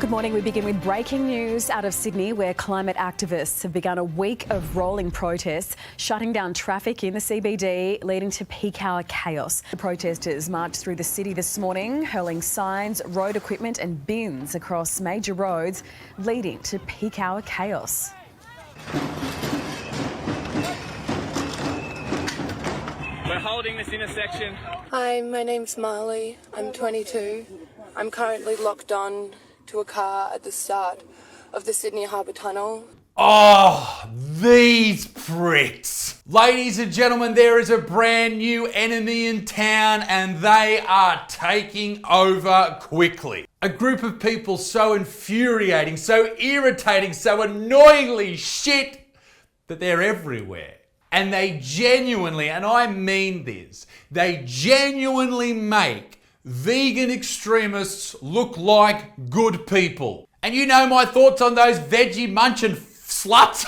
Good morning. We begin with breaking news out of Sydney, where climate activists have begun a week of rolling protests, shutting down traffic in the CBD, leading to peak hour chaos. The protesters marched through the city this morning, hurling signs, road equipment and bins across major roads, leading to peak hour chaos. We're holding this intersection. Hi, my name's Marley. I'm 22. I'm currently locked on to a car at the start of the Sydney Harbour Tunnel. Oh, these pricks. Ladies and gentlemen, there is a brand new enemy in town and they are taking over quickly. A group of people so infuriating, so irritating, so annoyingly shit that they're everywhere. And they genuinely, and I mean this, they genuinely make vegan extremists look like good people. And you know my thoughts on those veggie munching sluts.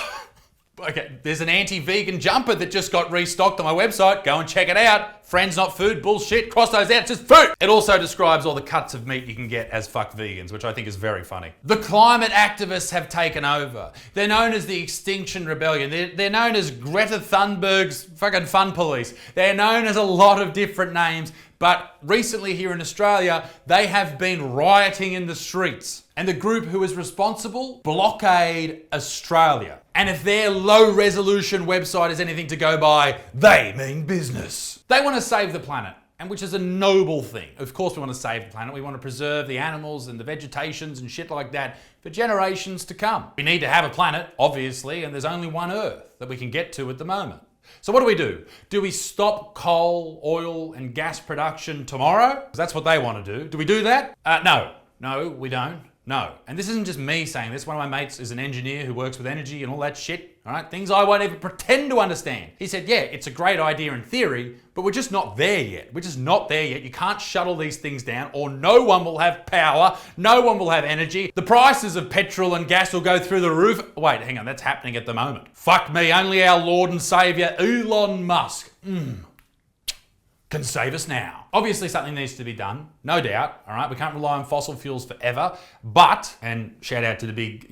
Okay, there's an anti-vegan jumper that just got restocked on my website. Go and check it out. Friends not food, bullshit. Cross those out, just food. It also describes all the cuts of meat you can get as fuck vegans, which I think is very funny. The climate activists have taken over. They're known as the Extinction Rebellion. They're known as Greta Thunberg's fucking fun police. They're known as a lot of different names. But recently here in Australia, they have been rioting in the streets. And the group who is responsible? Blockade Australia. And if their low resolution website is anything to go by, they mean business. They want to save the planet, and which is a noble thing. Of course we want to save the planet. We want to preserve the animals and the vegetations and shit like that for generations to come. We need to have a planet, obviously, and there's only one Earth that we can get to at the moment. So what do? Do we stop coal, oil and gas production tomorrow? Because that's what they want to do. Do we do that? No, we don't. No. And this isn't just me saying this. One of my mates is an engineer who works with energy and all that shit. All right, things I won't even pretend to understand. He said, yeah, it's a great idea in theory, but we're just not there yet. We're just not there yet. You can't shuttle these things down or no one will have power. No one will have energy. The prices of petrol and gas will go through the roof. Wait, hang on, that's happening at the moment. Fuck me, only our Lord and Saviour, Elon Musk, can save us now. Obviously something needs to be done, no doubt, all right? We can't rely on fossil fuels forever, but, and shout out to the big,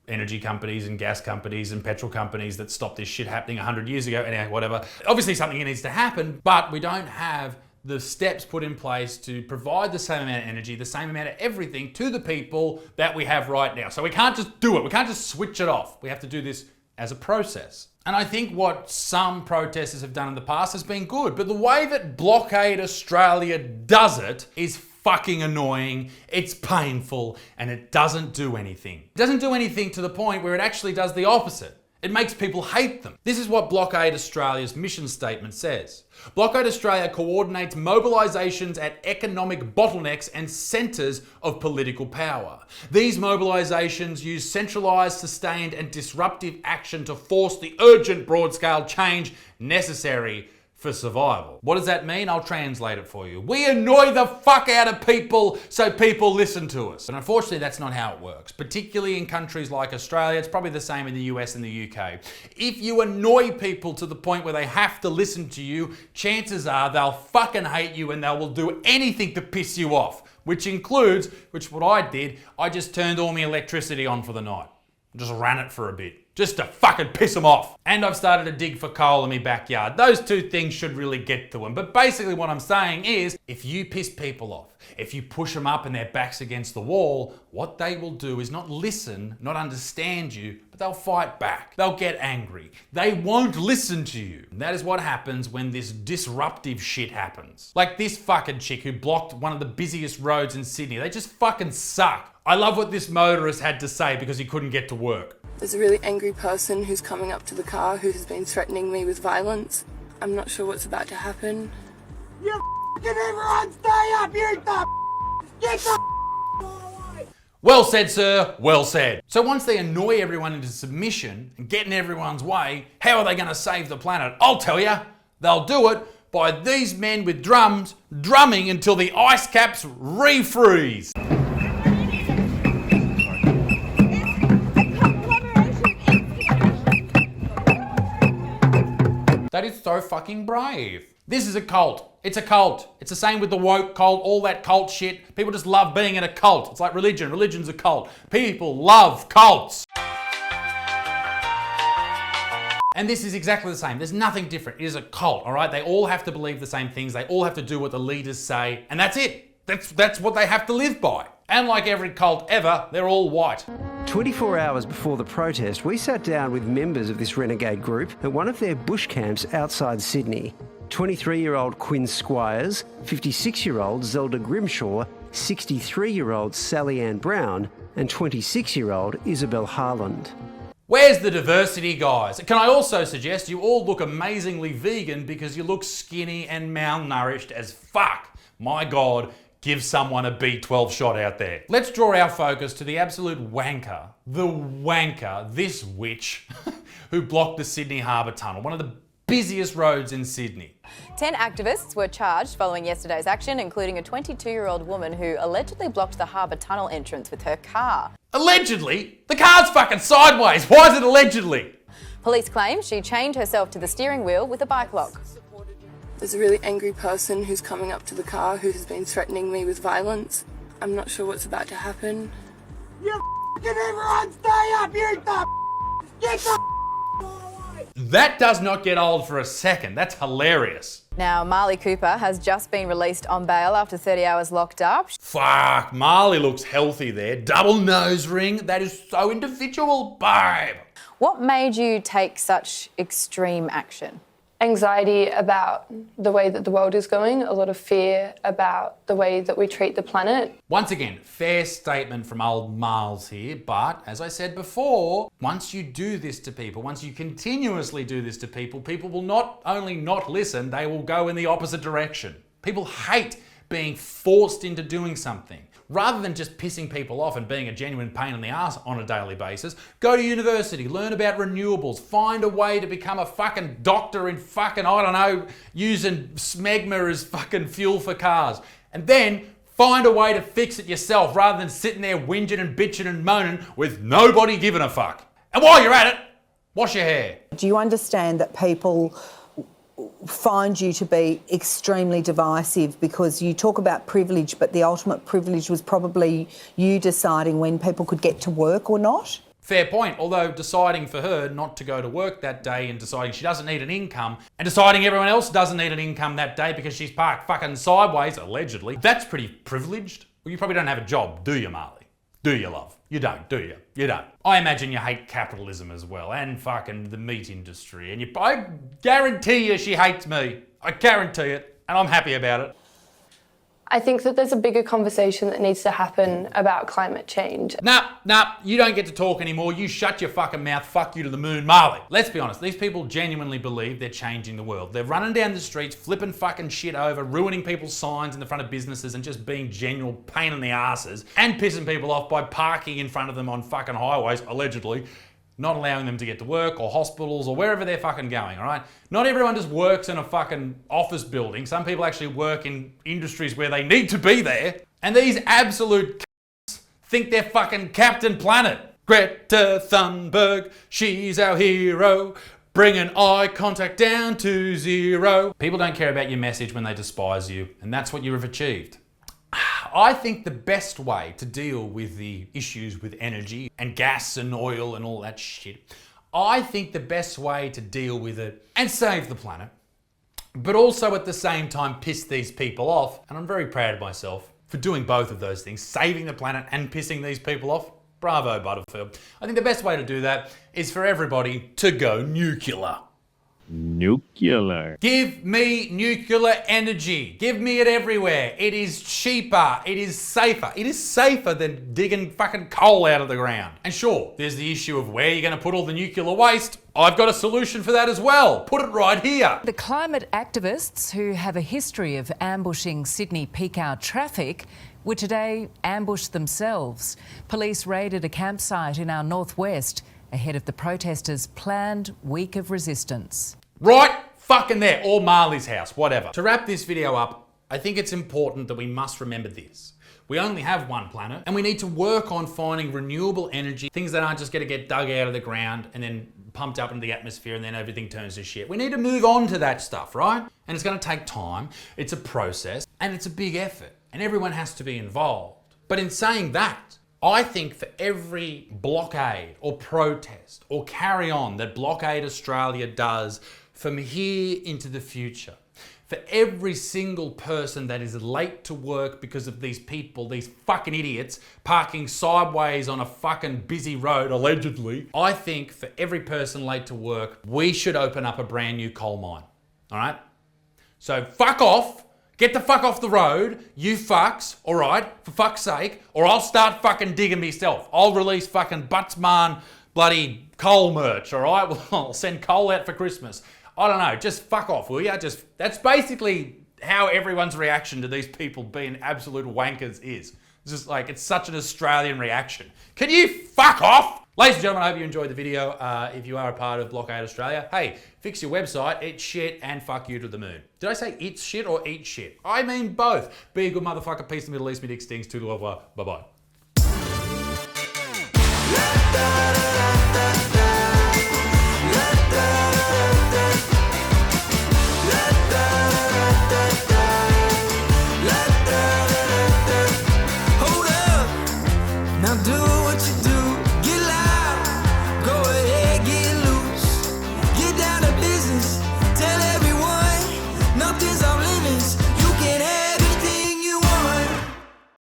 energy companies and gas companies and petrol companies that stopped this shit happening 100 years ago, anyway, whatever. Obviously something needs to happen, but we don't have the steps put in place to provide the same amount of energy, the same amount of everything to the people that we have right now. So we can't just do it. We can't just switch it off. We have to do this as a process. And I think what some protesters have done in the past has been good, but the way that Blockade Australia does it is fucking annoying, it's painful, and it doesn't do anything. It doesn't do anything to the point where it actually does the opposite. It makes people hate them. This is what Blockade Australia's mission statement says. Blockade Australia coordinates mobilisations at economic bottlenecks and centres of political power. These mobilisations use centralised, sustained and disruptive action to force the urgent broad-scale change necessary for survival. What does that mean? I'll translate it for you. We annoy the fuck out of people so people listen to us. But unfortunately, that's not how it works. Particularly in countries like Australia, it's probably the same in the US and the UK. If you annoy people to the point where they have to listen to you, chances are they'll fucking hate you and they will do anything to piss you off. Which includes, what I did, I just turned all my electricity on for the night. Just ran it for a bit. Just to fucking piss them off. And I've started to dig for coal in my backyard. Those two things should really get to them. But basically what I'm saying is, if you piss people off, if you push them up and their back's against the wall, what they will do is not listen, not understand you, but they'll fight back. They'll get angry. They won't listen to you. And that is what happens when this disruptive shit happens. Like this fucking chick who blocked one of the busiest roads in Sydney. They just fucking suck. I love what this motorist had to say because he couldn't get to work. There's a really angry person who's coming up to the car who has been threatening me with violence. I'm not sure what's about to happen. You f***ing everyone stay up! You get the Well said, sir. Well said. So once they annoy everyone into submission and get in everyone's way, how are they going to save the planet? I'll tell you. They'll do it by these men with drums drumming until the ice caps refreeze. That is so fucking brave. This is a cult. It's a cult. It's the same with the woke cult, all that cult shit. People just love being in a cult. It's like religion. Religion's a cult. People love cults. And this is exactly the same. There's nothing different. It is a cult, all right? They all have to believe the same things. They all have to do what the leaders say. And that's it. That's what they have to live by. And like every cult ever, they're all white. 24 hours before the protest, we sat down with members of this renegade group at one of their bush camps outside Sydney. 23-year-old Quinn Squires, 56-year-old Zelda Grimshaw, 63-year-old Sally Ann Brown, and 26-year-old Isabel Harland. Where's the diversity, guys? Can I also suggest you all look amazingly vegan because you look skinny and malnourished as fuck? My God, give someone a B12 shot out there. Let's draw our focus to the absolute wanker, this witch, who blocked the Sydney Harbour Tunnel, one of the busiest roads in Sydney. 10 activists were charged following yesterday's action, including a 22-year-old woman who allegedly blocked the Harbour Tunnel entrance with her car. Allegedly? The car's fucking sideways. Why is it allegedly? Police claim she chained herself to the steering wheel with a bike lock. There's a really angry person who's coming up to the car who has been threatening me with violence. I'm not sure what's about to happen. You f***ing everyone stay up, you the get the That does not get old for a second. That's hilarious. Now, Marley Cooper has just been released on bail after 30 hours locked up. Fuck, Marley looks healthy there. Double nose ring. That is so individual, babe. What made you take such extreme action? Anxiety about the way that the world is going, a lot of fear about the way that we treat the planet. Once again, fair statement from old Miles here, but as I said before, once you do this to people, once you continuously do this to people, people will not only not listen, they will go in the opposite direction. People hate being forced into doing something. Rather than just pissing people off and being a genuine pain in the ass on a daily basis, go to university, learn about renewables, find a way to become a fucking doctor in fucking, I don't know, using smegma as fucking fuel for cars. And then find a way to fix it yourself rather than sitting there whinging and bitching and moaning with nobody giving a fuck. And while you're at it, wash your hair. Do you understand that people find you to be extremely divisive because you talk about privilege, but the ultimate privilege was probably you deciding when people could get to work or not? Fair point, although deciding for her not to go to work that day and deciding she doesn't need an income and deciding everyone else doesn't need an income that day because she's parked fucking sideways, allegedly, that's pretty privileged. Well, you probably don't have a job, do you, Marley? Do you, love? You don't, do you? You don't. I imagine you hate capitalism as well, and fucking the meat industry, and I guarantee you she hates me. I guarantee it, and I'm happy about it. I think that there's a bigger conversation that needs to happen about climate change. Nah, you don't get to talk anymore. You shut your fucking mouth. Fuck you to the moon, Marley. Let's be honest, these people genuinely believe they're changing the world. They're running down the streets, flipping fucking shit over, ruining people's signs in the front of businesses and just being genuine pain in the asses and pissing people off by parking in front of them on fucking highways, allegedly, not allowing them to get to work or hospitals or wherever they're fucking going, all right? Not everyone just works in a fucking office building. Some people actually work in industries where they need to be there. And these absolute c***s think they're fucking Captain Planet. Greta Thunberg, she's our hero. Bringing eye contact down to zero. People don't care about your message when they despise you, and that's what you have achieved. I think the best way to deal with the issues with energy and gas and oil and all that shit, I think the best way to deal with it and save the planet, but also at the same time piss these people off, and I'm very proud of myself for doing both of those things, saving the planet and pissing these people off. Bravo, Butterfield. I think the best way to do that is for everybody to go nuclear. Nuclear. Give me nuclear energy. Give me it everywhere. It is cheaper. It is safer. It is safer than digging fucking coal out of the ground. And sure, there's the issue of where you're going to put all the nuclear waste. I've got a solution for that as well. Put it right here. The climate activists who have a history of ambushing Sydney peak hour traffic were today ambushed themselves. Police raided a campsite in our northwest ahead of the protesters' planned week of resistance. Right fucking there, or Marley's house, whatever. To wrap this video up, I think it's important that we must remember this. We only have one planet, and we need to work on finding renewable energy, things that aren't just gonna get dug out of the ground and then pumped up into the atmosphere and then everything turns to shit. We need to move on to that stuff, right? And it's going to take time, it's a process, and it's a big effort, and everyone has to be involved. But in saying that, I think for every blockade or protest or carry on that Blockade Australia does from here into the future, for every single person that is late to work because of these people, these fucking idiots, parking sideways on a fucking busy road, allegedly, I think for every person late to work, we should open up a brand new coal mine, all right? So fuck off, get the fuck off the road, you fucks, all right, for fuck's sake, or I'll start fucking digging myself. I'll release fucking Buttsman bloody coal merch, all right? Well, I'll send coal out for Christmas. I don't know, just fuck off, will ya? That's basically how everyone's reaction to these people being absolute wankers is. It's just like, it's such an Australian reaction. Can you fuck off? Ladies and gentlemen, I hope you enjoyed the video. If you are a part of Blockade Australia, hey, fix your website, eat shit, and fuck you to the moon. Did I say eat shit or eat shit? I mean both. Be a good motherfucker, peace in the Middle East, me dick stings, toodle over, bye-bye. Now do what you do, get loud, go ahead, get loose, get down to business.